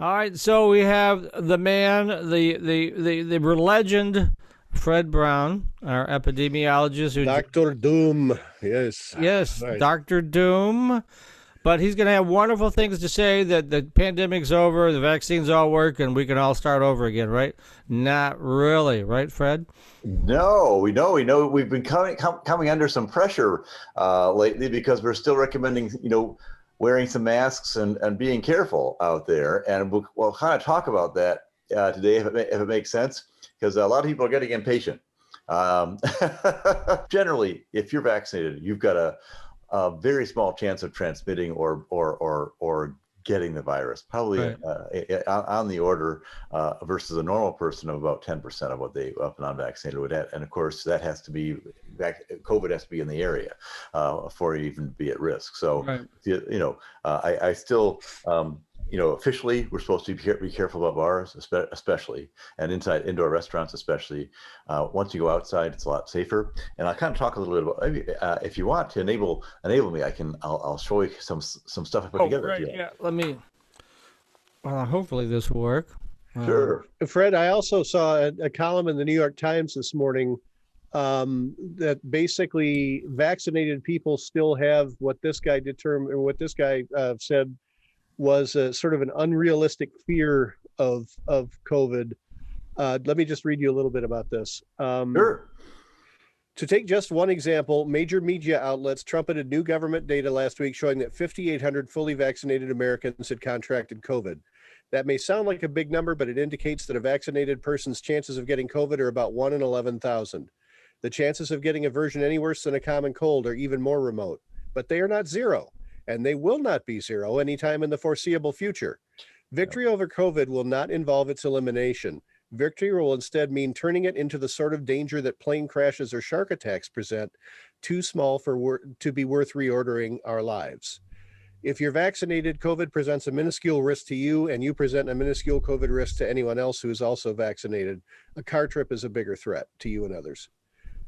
All right, so we have the man, the legend, Fred Brown, our epidemiologist. Dr. Doom, yes. Yes, Right. Dr. Doom. But he's going to have wonderful things to say that the pandemic's over, the vaccines all work, and we can all start over again, right? Not really, right, Fred? No, we know we've been coming under some pressure lately because we're still recommending, wearing some masks and being careful out there. And we'll kind of talk about that today if it makes sense, because a lot of people are getting impatient. Generally, if you're vaccinated, you've got a very small chance of transmitting or getting the virus, probably Right. on the order versus a normal person of about 10% of what they non-vaccinated would have. And of course, that has to be COVID has to be in the area for you even to be at risk. So, Right. I still, officially we're supposed to be careful about bars, especially, and indoor restaurants, especially. Once you go outside, it's a lot safer. And I'll kind of talk a little bit about, if you want to enable me, I'll show you some stuff I put together. Right. Yeah. Let me. Well, hopefully this will work. Sure. Fred, I also saw a column in the New York Times this morning that basically vaccinated people still have what this guy said was a sort of an unrealistic fear of COVID. Let me just read you a little bit about this. Sure. To take just one example, major media outlets trumpeted new government data last week showing that 5,800 fully vaccinated Americans had contracted COVID. That may sound like a big number, but it indicates that a vaccinated person's chances of getting COVID are about 1 in 11,000. The chances of getting a version any worse than a common cold are even more remote, but they are not zero, and they will not be zero anytime in the foreseeable future. Victory over COVID will not involve its elimination. Victory will instead mean turning it into the sort of danger that plane crashes or shark attacks present, too small to be worth reordering our lives. If you're vaccinated, COVID presents a minuscule risk to you, and you present a minuscule COVID risk to anyone else who is also vaccinated. A car trip is a bigger threat to you and others.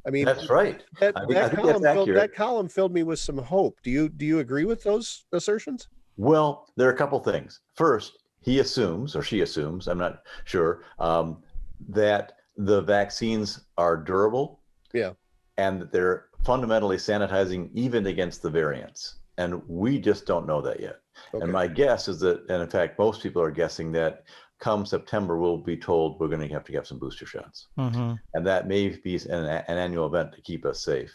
I mean, That's right. I think that's accurate. That column filled me with some hope. Do you agree with those assertions? Well, there are a couple things. First, he assumes, or she assumes, I'm not sure, that the vaccines are durable. Yeah. And that they're fundamentally sanitizing even against the variants. And we just don't know that yet. Okay. And my guess is that, and in fact, most people are guessing that come September, we'll be told we're going to have some booster shots. Mm-hmm. And that may be an annual event to keep us safe.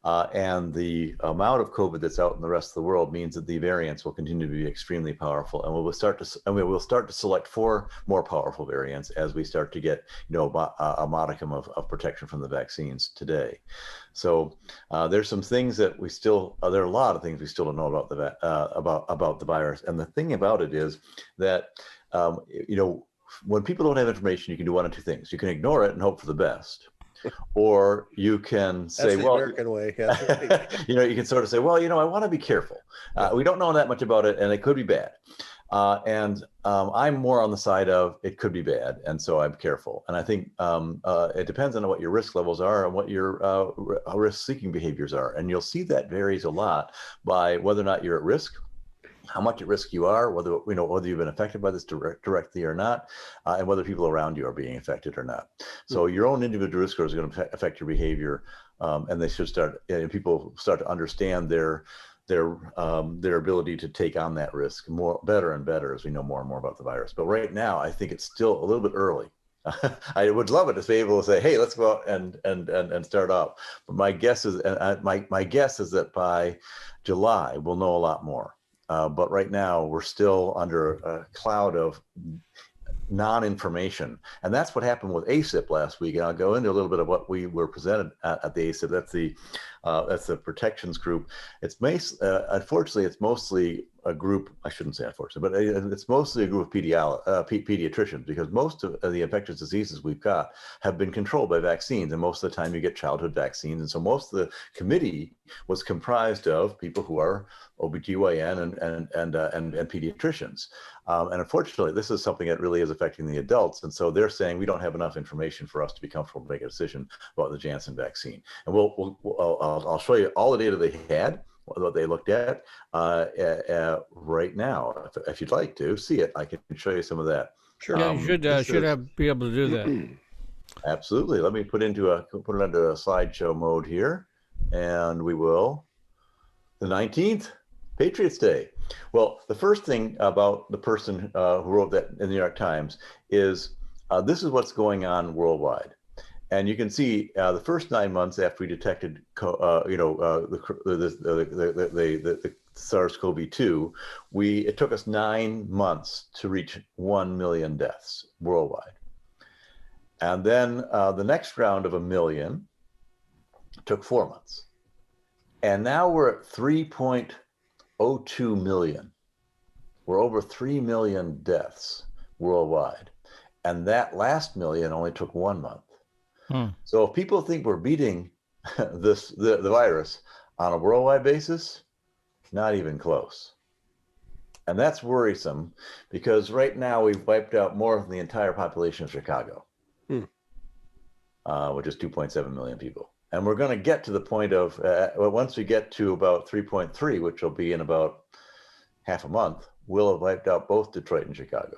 And the amount of COVID that's out in the rest of the world means that the variants will continue to be extremely powerful, and we will start to select for more powerful variants as we start to get, a modicum of protection from the vaccines today. So there's some things that there are a lot of things we still don't know about the virus. And the thing about it is that, when people don't have information, you can do one of two things. You can ignore it and hope for the best. Or you can say, well, American way. Yeah. You can sort of say, well, I want to be careful. We don't know that much about it, and it could be bad. And I'm more on the side of it could be bad, and so I'm careful. And I think it depends on what your risk levels are and what your risk-seeking behaviors are. And you'll see that varies a lot by whether or not you're at risk, how much at risk you are, whether you've been affected by this directly or not, and whether people around you are being affected or not. So your own individual risk score is going to affect your behavior, and they should people start to understand their ability to take on that risk better and better as we know more and more about the virus. But right now, I think it's still a little bit early. I would love it to be able to say, hey, let's go out and start off. But my guess is that by July, we'll know a lot more. But right now, we're still under a cloud of non-information. And that's what happened with ACIP last week. And I'll go into a little bit of what we were presented at the ACIP. That's the protections group. Unfortunately, it's mostly a group, I shouldn't say unfortunately, but it's mostly a group of pediatricians, because most of the infectious diseases we've got have been controlled by vaccines. And most of the time you get childhood vaccines. And so most of the committee was comprised of people who are OBGYN and pediatricians. And unfortunately, this is something that really is affecting the adults. And so they're saying we don't have enough information for us to be comfortable to make a decision about the Janssen vaccine. And I'll show you all the data they had. what they looked at right now. If you'd like to see it, I can show you some of that. Sure. Yeah, you should be able to do that. Absolutely. Let me put it into a slideshow mode here, and we will. The 19th, Patriots Day. Well, the first thing about the person who wrote that in the New York Times is this is what's going on worldwide. And you can see the first 9 months after we detected, the SARS-CoV-2, it took us 9 months to reach 1 million deaths worldwide. And then the next round of 1 million took 4 months. And now we're at 3.02 million. We're over 3 million deaths worldwide. And that last million only took 1 month. So if people think we're beating the virus on a worldwide basis, not even close. And that's worrisome because right now we've wiped out more than the entire population of Chicago, which is 2.7 million people. And we're going to get to the point of, once we get to about 3.3, which will be in about half a month, we'll have wiped out both Detroit and Chicago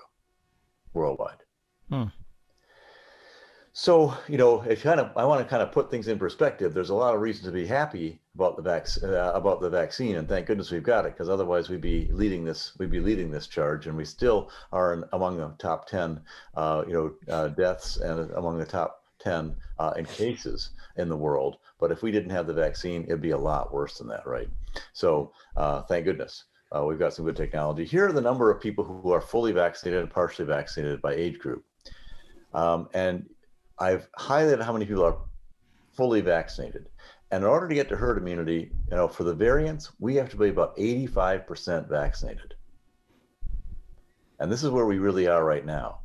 worldwide. So, I want to kind of put things in perspective. There's a lot of reason to be happy about the vaccine, and thank goodness we've got it, because otherwise we'd be leading this charge, and we still are among the top 10, deaths, and among the top 10 in cases in the world. But if we didn't have the vaccine, it'd be a lot worse than that, right? So, thank goodness. We've got some good technology. Here are the number of people who are fully vaccinated and partially vaccinated by age group. And I've highlighted how many people are fully vaccinated. And in order to get to herd immunity, for the variants, we have to be about 85% vaccinated. And this is where we really are right now.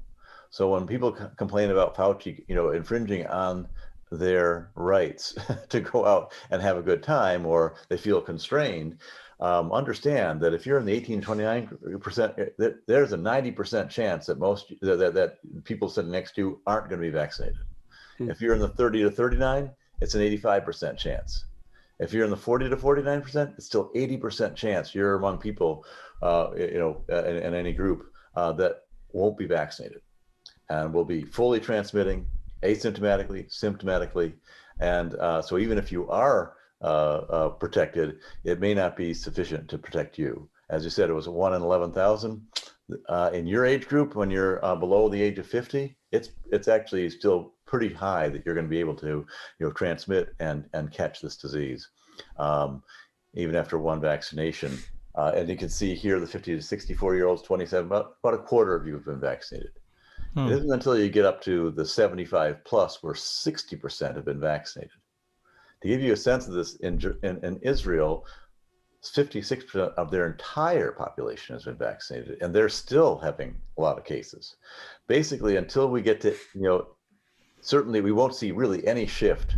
So when people complain about Fauci, infringing on their rights to go out and have a good time, or they feel constrained, understand that if you're in the 18 to 29%, there's a 90% chance that that people sitting next to you aren't going to be vaccinated. If you're in the 30 to 39, it's an 85% chance. If you're in the 40 to 49%, it's still 80% chance you're among people, in any group that won't be vaccinated and will be fully transmitting asymptomatically, symptomatically, and so even if you are protected, it may not be sufficient to protect you. As you said, it was 1 in 11,000. In your age group, when you're below the age of 50, it's actually still pretty high that you're going to be able to transmit and catch this disease, even after one vaccination. And you can see here the 50 to 64-year-olds, 27, about a quarter of you have been vaccinated. It isn't until you get up to the 75 plus where 60% have been vaccinated. To give you a sense of this, in Israel, 56% of their entire population has been vaccinated, and they're still having a lot of cases. Basically, until we get to, certainly we won't see really any shift,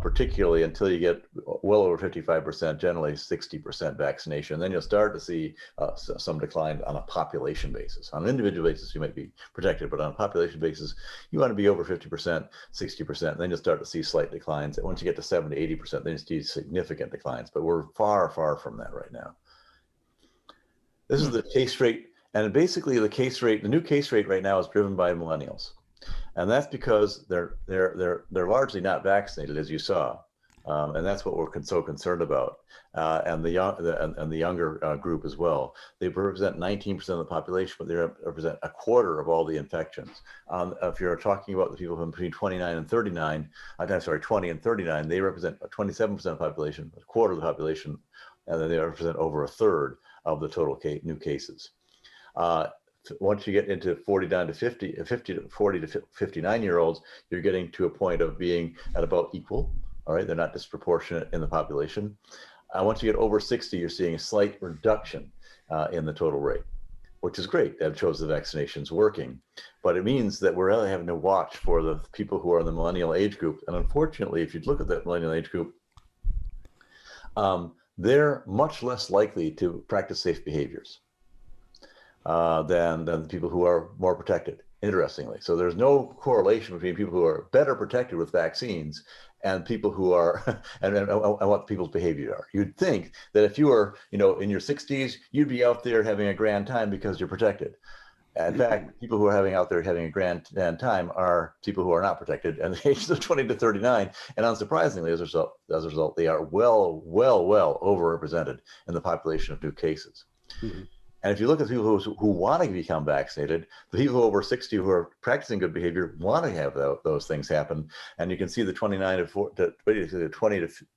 particularly until you get well over 55%, generally 60% vaccination. And then you'll start to see some decline on a population basis. On an individual basis, you might be protected, but on a population basis, you want to be over 50%, 60%. And then you'll start to see slight declines. And once you get to 70, 80%, then you see significant declines. But we're far, far from that right now. This is the case rate. And basically the new case rate right now is driven by millennials. And that's because they're largely not vaccinated, as you saw, and that's what we're so concerned about. And the younger group as well. They represent 19% of the population, but they represent a quarter of all the infections. If you're talking about the people between 29 and 39, 20 and 39, they represent 27% of the population, a quarter of the population, and then they represent over a third of the total new cases. Once you get into 40 to 40 to 59-year-olds, you're getting to a point of being at about equal. All right, they're not disproportionate in the population. Once you get over 60, you're seeing a slight reduction in the total rate, which is great. That shows the vaccination's working. But it means that we're really having to watch for the people who are in the millennial age group. And unfortunately, if you look at that millennial age group, they're much less likely to practice safe behaviors than the people who are more protected, interestingly. So there's no correlation between people who are better protected with vaccines and people who are and what people's behavior are. You'd think that if you were, in your 60s, you'd be out there having a grand time because you're protected. In fact, people who are having a grand time are people who are not protected, and the ages of 20 to 39. And unsurprisingly, as a result, they are well overrepresented in the population of new cases. Mm-hmm. And if you look at people who want to become vaccinated, the people over 60 who are practicing good behavior want to have those things happen. And you can see the 20 to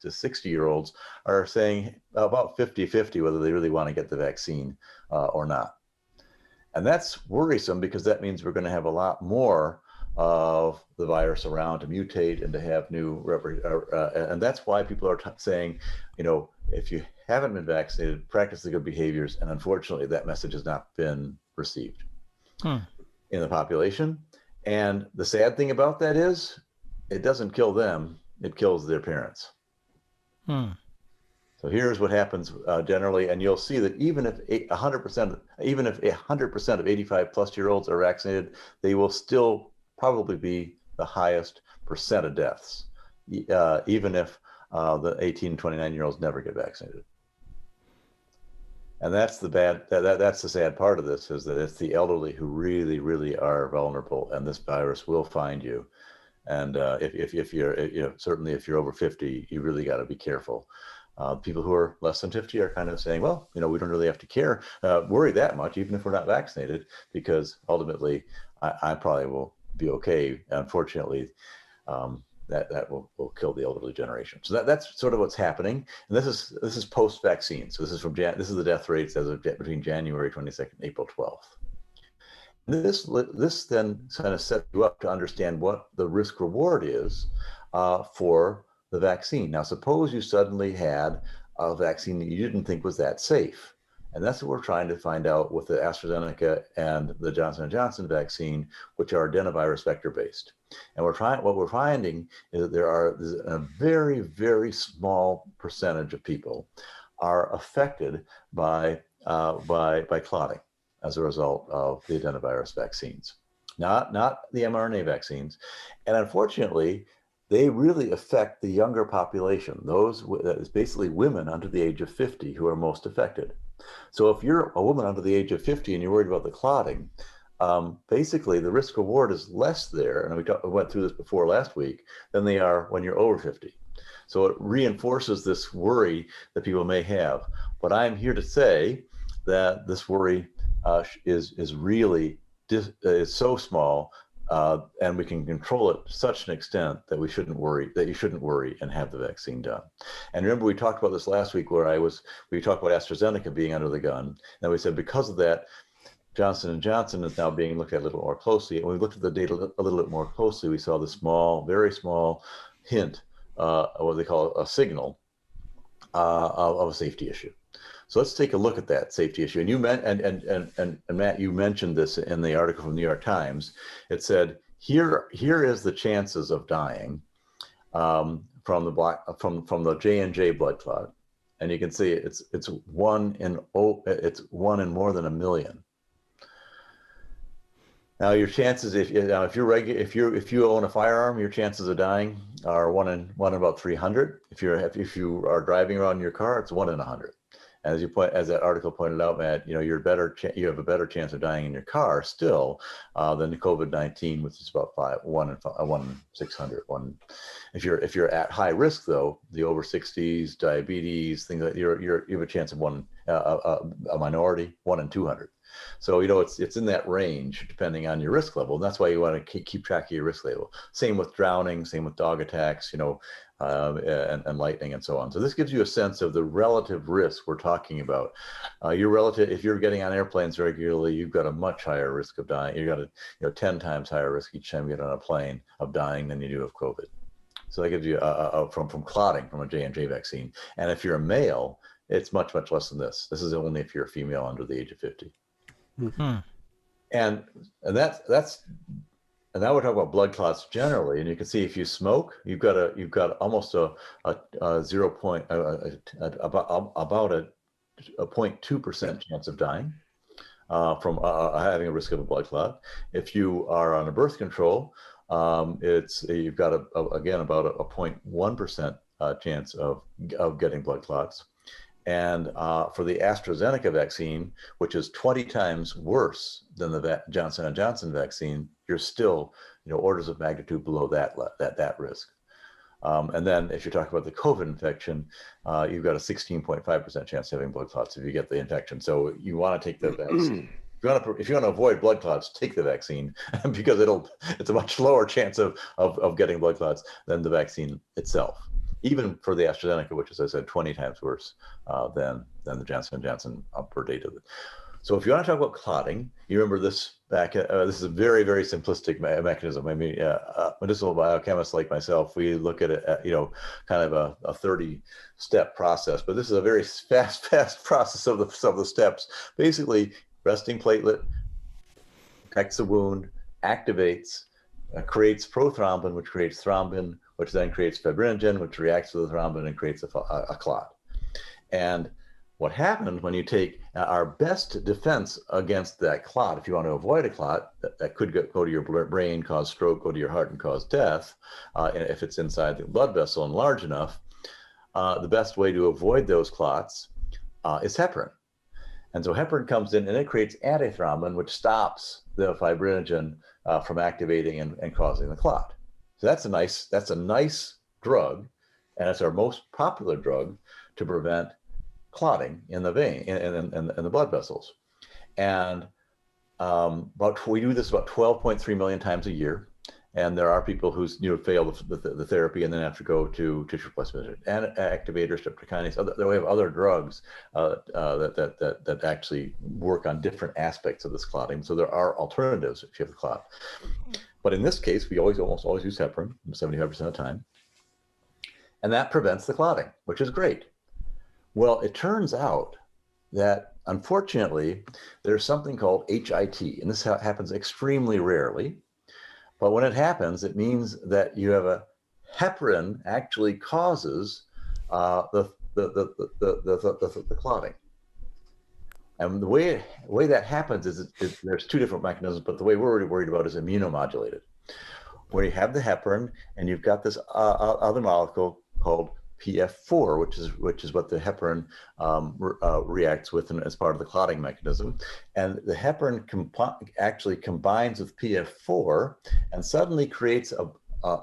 60-year-olds are saying about 50-50 whether they really want to get the vaccine or not. And that's worrisome because that means we're going to have a lot more of the virus around to mutate and to have new, and that's why people are saying, if you haven't been vaccinated, practice the good behaviors. And unfortunately, that message has not been received in the population. And the sad thing about that is it doesn't kill them, it kills their parents. So here's what happens generally, and you'll see that even if 100% of 85 plus year olds are vaccinated, they will still probably be the highest percent of deaths, even if the 18 to 29-year-olds never get vaccinated. And that's that's the sad part of this, is that it's the elderly who really, really are vulnerable, and this virus will find you. And if you're, certainly if you're over 50, you really got to be careful. People who are less than 50 are kind of saying, well, we don't really have to worry that much, even if we're not vaccinated, because ultimately I probably will be okay. Unfortunately, that will kill the elderly generation. So that's sort of what's happening. And this is post-vaccine. So this is this is the death rates as of between January 22nd and April 12th. And this then kind of sets you up to understand what the risk reward is for the vaccine. Now, suppose you suddenly had a vaccine that you didn't think was that safe. And that's what we're trying to find out with the AstraZeneca and the Johnson & Johnson vaccine, which are adenovirus vector-based. And what we're finding is that there's a very, very small percentage of people are affected by clotting as a result of the adenovirus vaccines, not the mRNA vaccines. And unfortunately, they really affect the younger population. That is basically women under the age of 50 who are most affected. So if you're a woman under the age of 50 and you're worried about the clotting, basically the risk reward is less there, and we went through this before last week, than they are when you're over 50. So it reinforces this worry that people may have. But I'm here to say that this worry is really is so small, and we can control it to such an extent that you shouldn't worry and have the vaccine done. And remember, we talked about this last week where we talked about AstraZeneca being under the gun. And we said because of that, Johnson & Johnson is now being looked at a little more closely. And we looked at the data a little bit more closely. We saw the small, very small hint, what they call a signal of a safety issue. So let's take a look at that safety issue. And you and Matt, you mentioned this in the article from the New York Times. It said here is the chances of dying from the J&J blood clot, and you can see it's one in more than 1 million. Now your chances, if you own a firearm, your chances of dying are one in about 300. If you are driving around in your car, it's 1 in 100. As that article pointed out, Matt, you have a better chance of dying in your car still than COVID-19, which is about 1 in 600. If you're at high risk though, the over 60s, diabetes, things like you have a chance of a minority, 1 in 200. So it's in that range depending on your risk level, and that's why you want to keep track of your risk level. Same with drowning, same with dog attacks, and lightning and so on. So this gives you a sense of the relative risk we're talking about. If you're getting on airplanes regularly, you've got a much higher risk of dying. You've got a 10 times higher risk each time you get on a plane of dying than you do of COVID. So that gives you from clotting from a J&J vaccine. And if you're a male, it's much, much less than this. This is only if you're a female under the age of 50. Mm-hmm. And now we're talking about blood clots generally, and you can see if you smoke, you've got almost a 0.2% chance of dying from having a risk of a blood clot. If you are on a birth control, you've got again about a 0.1% chance of getting blood clots. And for the AstraZeneca vaccine, which is 20 times worse than the Johnson & Johnson vaccine, you're still, orders of magnitude below that risk. And then if you talk about the COVID infection, you've got a 16.5% chance of having blood clots if you get the infection. So you want to take the vaccine. If you want to avoid blood clots, take the vaccine because it's a much lower chance of getting blood clots than the vaccine itself. Even for the AstraZeneca, which, as I said, 20 times worse than the Johnson & Johnson per data. So if you want to talk about clotting, you remember this back, this is a very, very simplistic mechanism. I mean, medicinal biochemists like myself, we look at it, kind of a 30-step process, but this is a very fast process of the steps. Basically, resting platelet protects the wound, activates, creates prothrombin, which creates thrombin, which then creates fibrinogen, which reacts with the thrombin and creates a clot. And what happens when you take our best defense against that clot, if you want to avoid a clot that could go to your brain, cause stroke, go to your heart, and cause death, if it's inside the blood vessel and large enough, the best way to avoid those clots is heparin. And so heparin comes in and it creates antithrombin, which stops the fibrinogen from activating and causing the clot. So that's a nice drug, and it's our most popular drug to prevent clotting in the vein, in the blood vessels. And we do this about 12.3 million times a year. And there are people who fail the therapy and then have to go to tissue replacement and activators, streptokinase. We have other drugs that actually work on different aspects of this clotting. So there are alternatives if you have the clot. But in this case, we almost always use heparin 75% of the time. And that prevents the clotting, which is great. Well, it turns out that unfortunately, there's something called HIT, and this happens extremely rarely. But when it happens, it means that you have heparin actually causes the clotting. And the way that happens is there's two different mechanisms, but the way we're worried about is immunomodulated, where you have the heparin and you've got this other molecule called PF4, which is what the heparin reacts with as part of the clotting mechanism. And the heparin actually combines with PF4 and suddenly creates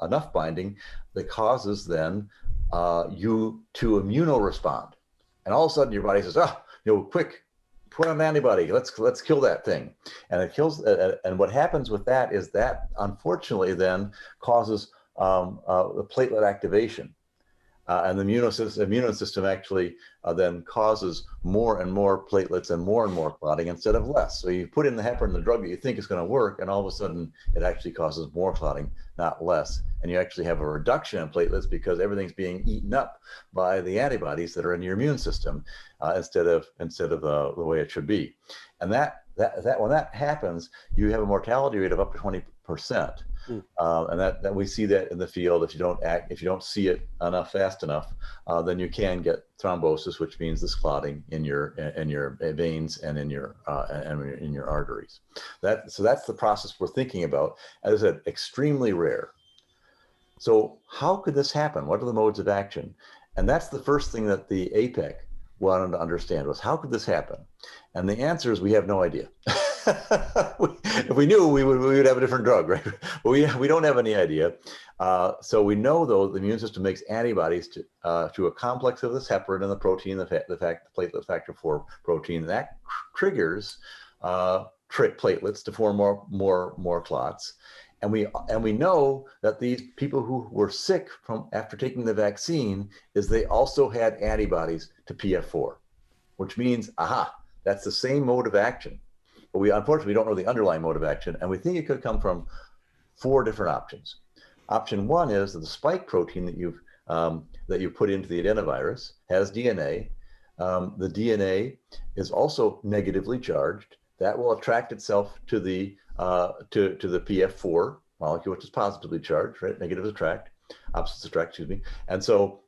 enough binding that causes then you to immunorespond. And all of a sudden your body says, quick, put on an antibody, let's kill that thing. And it kills, and what happens with that is that unfortunately then causes the platelet activation. And the immune system actually then causes more and more platelets and more clotting instead of less. So you put in the heparin, the drug that you think is going to work, and all of a sudden it actually causes more clotting, not less. And you actually have a reduction in platelets because everything's being eaten up by the antibodies that are in your immune system instead of the way it should be. And that when that happens, you have a mortality rate of up to 20%. And that we see that in the field. If you don't see it fast enough, then you can get thrombosis, which means this clotting in your veins and in your arteries. So that's the process we're thinking about. As I said, extremely rare. So how could this happen? What are the modes of action? And that's the first thing that the APEC wanted to understand was, how could this happen? And the answer is we have no idea. If we knew, we would have a different drug, right? But we don't have any idea. So we know, though, the immune system makes antibodies to a complex of this heparin and the protein, the platelet factor 4 protein. That triggers platelets to form more clots. And we know that these people who were sick after taking the vaccine they also had antibodies to PF4, which means, that's the same mode of action. But unfortunately, we don't know the underlying mode of action, and we think it could come from 4 different options. Option 1 is that the spike protein that you've put into the adenovirus has DNA. The DNA is also negatively charged. That will attract itself to the PF4 molecule, which is positively charged, right? Negatives attract, opposites attract, excuse me. And so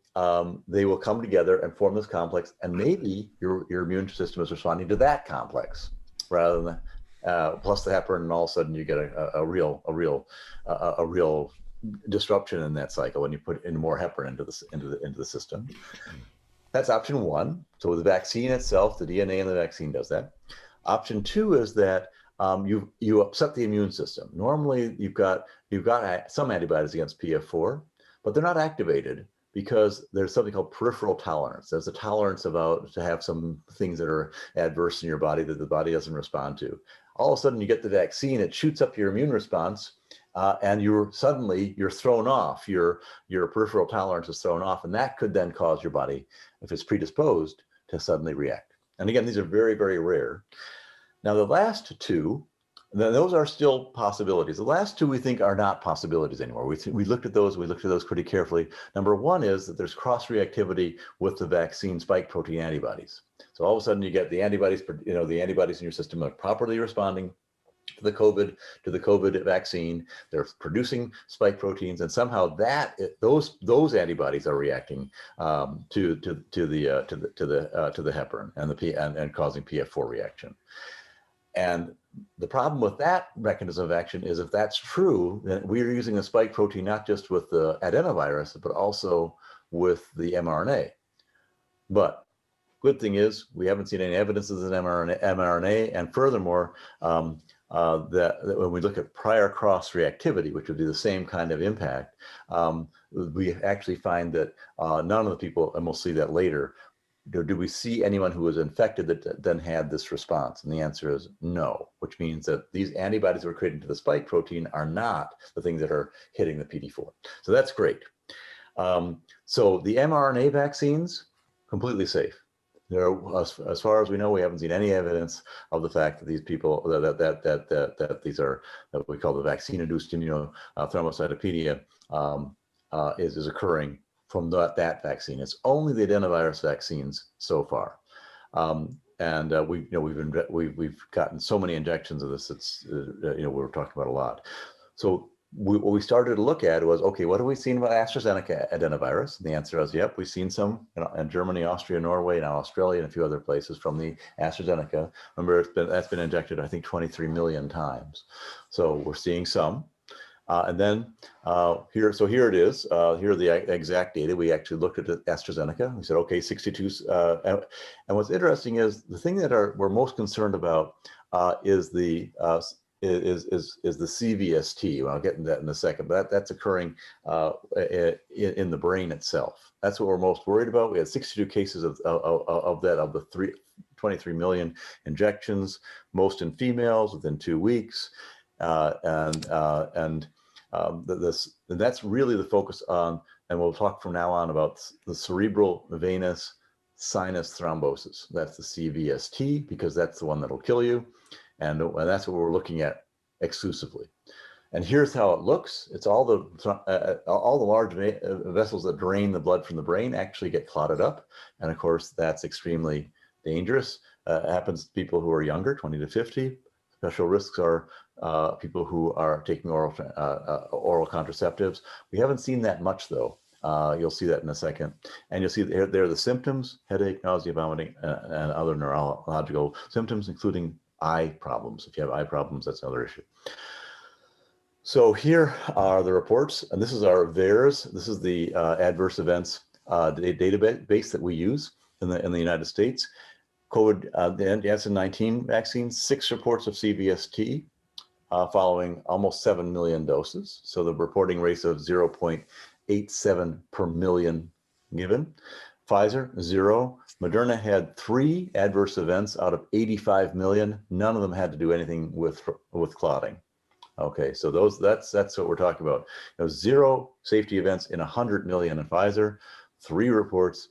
they will come together and form this complex, and maybe your immune system is responding to that complex rather than plus the heparin, and all of a sudden you get a real disruption in that cycle when you put in more heparin into the system. That's option one. So the vaccine itself, the DNA in the vaccine does that. Option two is that you upset the immune system. Normally, you've got some antibodies against PF4, but they're not activated because there's something called peripheral tolerance. There's a tolerance to have some things that are adverse in your body that the body doesn't respond to. All of a sudden, you get the vaccine, it shoots up your immune response, and you're thrown off. Your peripheral tolerance is thrown off, and that could then cause your body, if it's predisposed, to suddenly react. And again, these are very, very rare. Now, the last two, those are still possibilities. The last two we think are not possibilities anymore. We looked at those. We looked at those pretty carefully. Number one is that there's cross-reactivity with the vaccine spike protein antibodies. So all of a sudden you get the antibodies, the antibodies in your system are properly responding to the COVID vaccine. They're producing spike proteins, and somehow those antibodies are reacting to the heparin and causing PF4 reaction. And the problem with that mechanism of action is, if that's true, then we're using the spike protein not just with the adenovirus, but also with the mRNA. But good thing is we haven't seen any evidence of the mRNA, and furthermore, that when we look at prior cross-reactivity, which would be the same kind of impact, we actually find that none of the people, and we'll see that later, do we see anyone who was infected that then had this response? And the answer is no, which means that these antibodies we're creating to the spike protein are not the things that are hitting the PD4. So that's great. So the mRNA vaccines, completely safe. As far as we know, we haven't seen any evidence of the fact that these people that these are what we call the vaccine-induced immunothrombocytopenia is occurring from that vaccine. It's only the adenovirus vaccines so far, and we've gotten so many injections of this. It's we're talking about a lot. So what we started to look at was, okay, what have we seen about AstraZeneca adenovirus? And the answer is, yep, we've seen some in Germany, Austria, Norway, now Australia, and a few other places from the AstraZeneca. Remember, that's been injected, I think, 23 million times. So we're seeing some. And then here it is. Here are the exact data. We actually looked at the AstraZeneca. We said, okay, 62. And what's interesting is the thing that we're most concerned about is the CVST. Well, I'll get into that in a second, but that's occurring in the brain itself. That's what we're most worried about. We had 62 cases of the 23 million injections, most in females within 2 weeks, and that's really the focus on. And we'll talk from now on about the cerebral venous sinus thrombosis. That's the CVST, because that's the one that'll kill you. And that's what we're looking at exclusively. And here's how it looks. It's all the large vessels that drain the blood from the brain actually get clotted up. And of course, that's extremely dangerous. It happens to people who are younger, 20 to 50. Special risks are people who are taking oral contraceptives. We haven't seen that much, though. You'll see that in a second. And you'll see there are the symptoms: headache, nausea, vomiting, and other neurological symptoms, including eye problems. If you have eye problems, that's another issue. So here are the reports, and this is our VAERS. This is the adverse events database that we use in the United States. COVID, the Janssen-19 vaccine, 6 reports of CVST following almost 7 million doses. So the reporting rates of 0.87 per million given. Pfizer, 0. Moderna had 3 adverse events out of 85 million. None of them had to do anything with clotting. Okay, so that's what we're talking about. 0 safety events in 100 million in Pfizer. 3 reports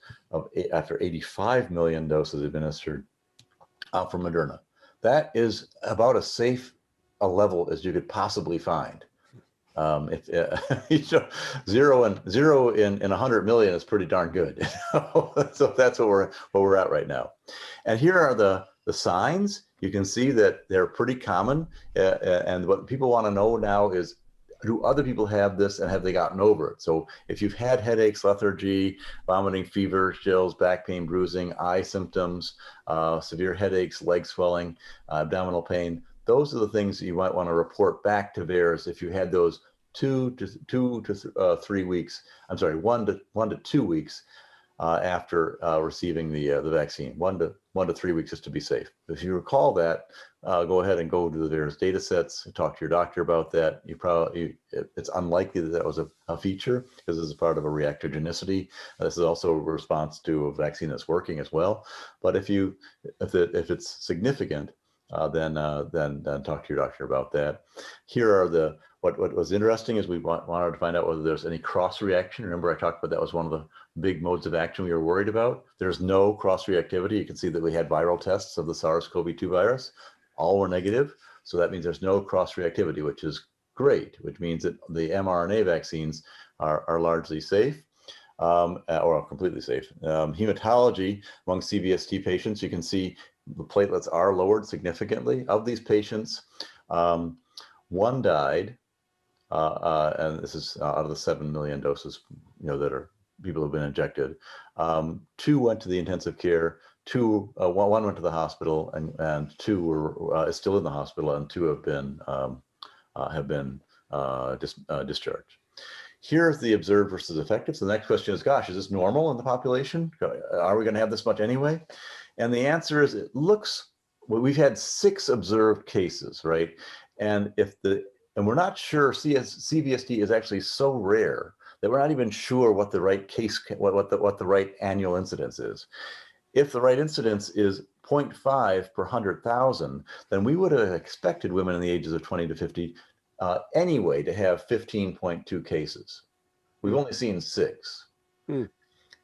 after 85 million doses administered from Moderna. That is about as safe a level as you could possibly find. Zero in 100 million is pretty darn good. So that's what we're at right now. And here are the signs. You can see that they're pretty common. And what people want to know now is, do other people have this, and have they gotten over it? So if you've had headaches, lethargy, vomiting, fever, chills, back pain, bruising, eye symptoms, severe headaches, leg swelling, abdominal pain, those are the things you might want to report back to VAERS if you had those 2 to 3 weeks. I'm sorry, 1 to 2 weeks after receiving the vaccine. 1 to 3 weeks just to be safe. If you recall that, go ahead and go to the VAERS data sets, talk to your doctor about that. It's unlikely that was a feature because this is part of a reactogenicity. This is also a response to a vaccine that's working as well. But if it's significant, then talk to your doctor about that. Here are what was interesting is we wanted to find out whether there's any cross reaction. Remember I talked about that was one of the big modes of action we were worried about. There's no cross reactivity. You can see that we had viral tests of the SARS-CoV-2 virus. All were negative. So that means there's no cross reactivity, which is great, which means that the mRNA vaccines are largely safe. Or completely safe. Hematology among CVST patients, you can see the platelets are lowered significantly. Of these patients, 1 died, and this is out of the 7 million doses, that are people who've been injected. 2 went to the intensive care. 1 went to the hospital, and 2 is still in the hospital, and 2 have been discharged. Here's the observed versus effective. So the next question is, gosh, is this normal in the population? Are we going to have this much anyway? And the answer is, we've had 6 observed cases, right? And we're not sure, CVST is actually so rare that we're not even sure what the right what the right annual incidence is. If the right incidence is 0.5 per 100,000, then we would have expected women in the ages of 20 to 50 anyway to have 15.2 cases. We've only seen 6.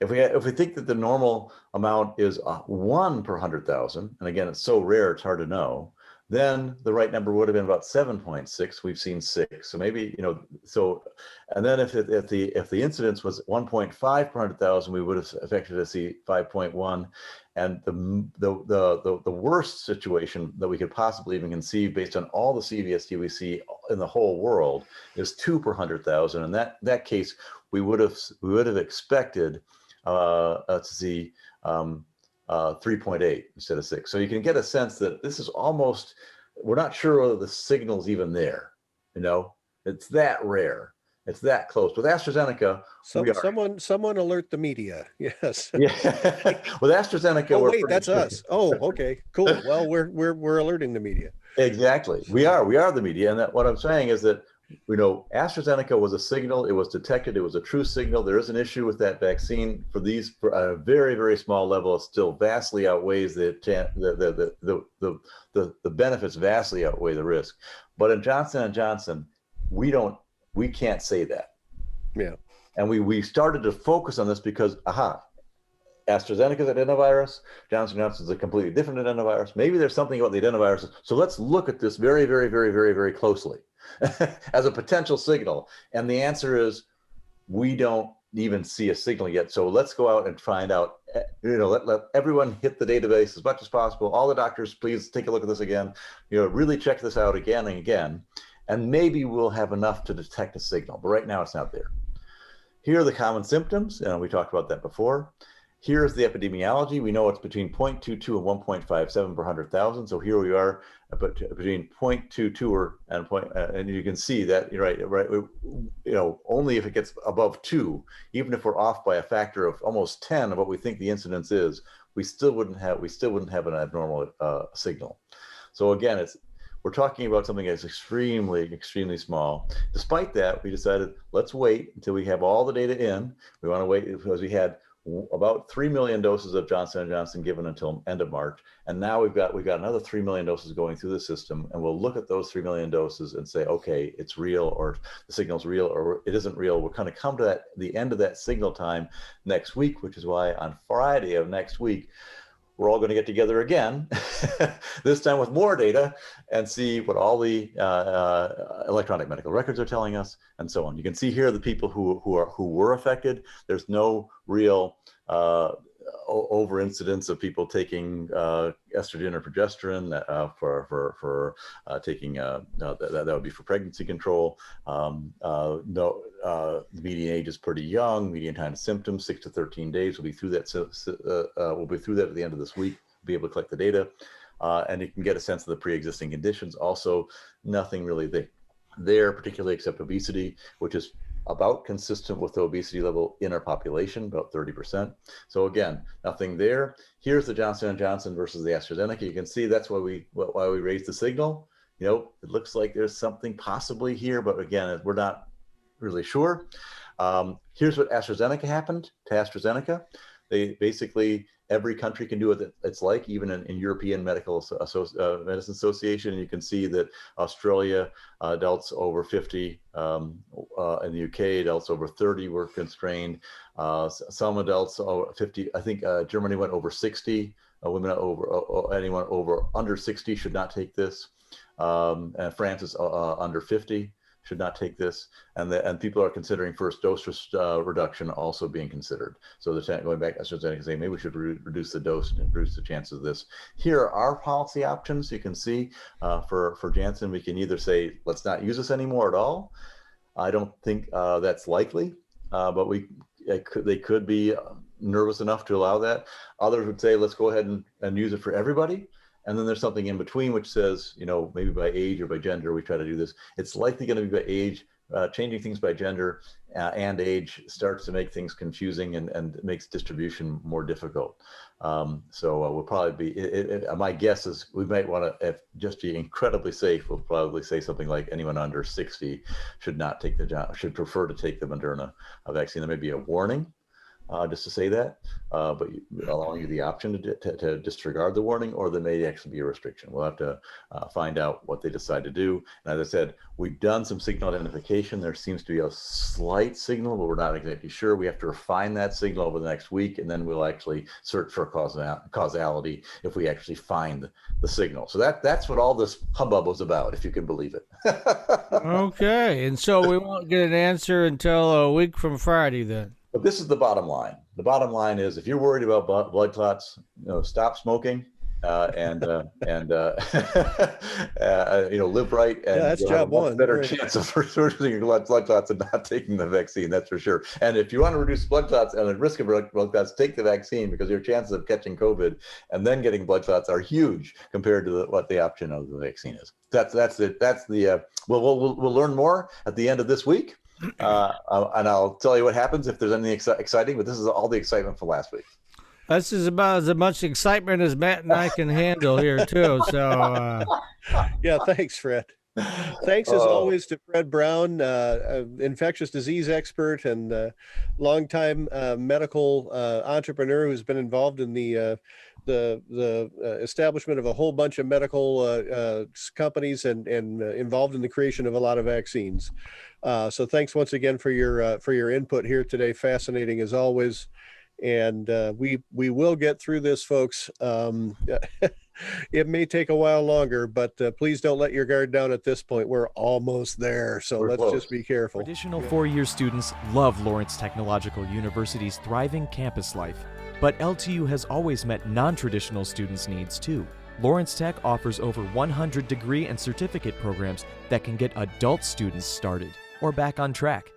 If we think that the normal amount is 1 per 100,000, and again, it's so rare, it's hard to know, then the right number would have been about 7.6. We've seen 6. So maybe, and then if the incidence was 1.5 per 100,000, we would have expected to see 5.1. And the worst situation that we could possibly even conceive based on all the CVST we see in the whole world is 2 per 100,000. In that case, we would have expected to see 3.8 instead of 6. So you can get a sense that this is almost, we're not sure whether the signal's even there. It's that rare. It's that close. With AstraZeneca, someone alert the media. Yes. Yeah. With AstraZeneca, oh wait, that's us. Oh, okay, cool. Well, we're alerting the media. Exactly. We are the media, and what I'm saying is that AstraZeneca was a signal. It was detected. It was a true signal. There is an issue with that vaccine for a very, very small level. It still vastly outweighs the benefits vastly outweigh the risk. But in Johnson & Johnson, we can't say that. Yeah. And we started to focus on this because, AstraZeneca is an adenovirus. Johnson & Johnson is a completely different adenovirus. Maybe there's something about the adenoviruses. So let's look at this very, very, very, very, very closely as a potential signal. And the answer is we don't even see a signal yet. So let's go out and find out, let everyone hit the database as much as possible. All the doctors, please take a look at this again, really check this out again and again. And maybe we'll have enough to detect a signal. But right now it's not there. Here are the common symptoms. We talked about that before. Here's the epidemiology. We know it's between 0.22 and 1.57 per 100,000. So here we are between 0.22 and you can see that you're right. Only if it gets above 2, even if we're off by a factor of almost 10 of what we think the incidence is, we still wouldn't have an abnormal signal. So again, we're talking about something that's extremely, extremely small. Despite that, we decided let's wait until we have all the data in. We want to wait because we had about 3 million doses of Johnson & Johnson given until end of March. And now we've got another 3 million doses going through the system. And we'll look at those 3 million doses and say, okay, it's real, or the signal's real, or it isn't real. We're going to come to the end of that signal time next week, which is why on Friday of next week, we're all going to get together again, this time with more data, and see what all the electronic medical records are telling us, and so on. You can see here the people who were affected. There's no real over incidence of people taking estrogen or progesterone for taking that would be for pregnancy control. No, the median age is pretty young. Median time to symptoms 6 to 13 days. We'll be through that. We'll be through that at the end of this week. Be able to collect the data. and you can get a sense of the pre-existing conditions. Also, nothing really there, particularly except obesity, which is about consistent with the obesity level in our population, about 30%. So again, nothing there. Here's the Johnson & Johnson versus the AstraZeneca. You can see that's why we raised the signal. You know, it looks like there's something possibly here, but again, we're not really sure. Here's what AstraZeneca happened to AstraZeneca. They basically, every country can do what it's like, even in European Medicine Association. And you can see that Australia, adults over 50, in the UK, adults over 30 were constrained. Some adults over 50, I think Germany went over 60. Women anyone under 60 should not take this. And France is under 50. Should not take this, and people are considering first dose reduction also being considered. So they're going back to AstraZeneca saying maybe we should reduce the dose and reduce the chances of this. Here are our policy options. You can see for Janssen, we can either say let's not use this anymore at all. I don't think that's likely, but they could be nervous enough to allow that. Others would say let's go ahead and use it for everybody. And then there's something in between which says, you know, maybe by age or by gender, we try to do this. It's likely going to be by age. Changing things by gender and age starts to make things confusing and makes distribution more difficult. So we'll probably be, my guess is we might want to, just be incredibly safe, we'll probably say something like anyone under 60 should not take should prefer to take the Moderna vaccine. There may be a warning. Just to say that, but allowing you the option to disregard the warning, or there may actually be a restriction. We'll have to find out what they decide to do. And as I said, we've done some signal identification. There seems to be a slight signal, but we're not exactly sure. We have to refine that signal over the next week, and then we'll actually search for causality if we actually find the signal. So that's what all this hubbub was about, if you can believe it. Okay, and so we won't get an answer until a week from Friday then. But this is the bottom line. The bottom line is, if you're worried about blood clots, stop smoking and live right. And that's job one. Better chance of reducing your blood clots and not taking the vaccine. That's for sure. And if you want to reduce blood clots and the risk of blood clots, take the vaccine, because your chances of catching COVID and then getting blood clots are huge compared to what the option of the vaccine is. That's it. That's the. We'll learn more at the end of this week. And I'll tell you what happens if there's anything exciting, but this is all the excitement for last week. This is about as much excitement as Matt and I can handle here too. So yeah, thanks, Fred. Thanks as always to Fred Brown, infectious disease expert and longtime medical entrepreneur who's been involved in the establishment of a whole bunch of medical companies and involved in the creation of a lot of vaccines. So thanks once again for your input here today. Fascinating as always. And we will get through this, folks. It may take a while longer, but please don't let your guard down at this point. We're almost there, so let's just be careful. Traditional four-year students love Lawrence Technological University's thriving campus life, but LTU has always met non-traditional students' needs too. Lawrence Tech offers over 100 degree and certificate programs that can get adult students started or back on track.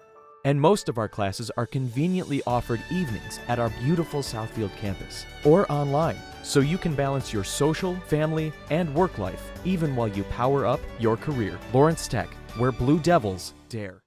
And most of our classes are conveniently offered evenings at our beautiful Southfield campus or online, so you can balance your social, family, and work life even while you power up your career. Lawrence Tech, where Blue Devils dare.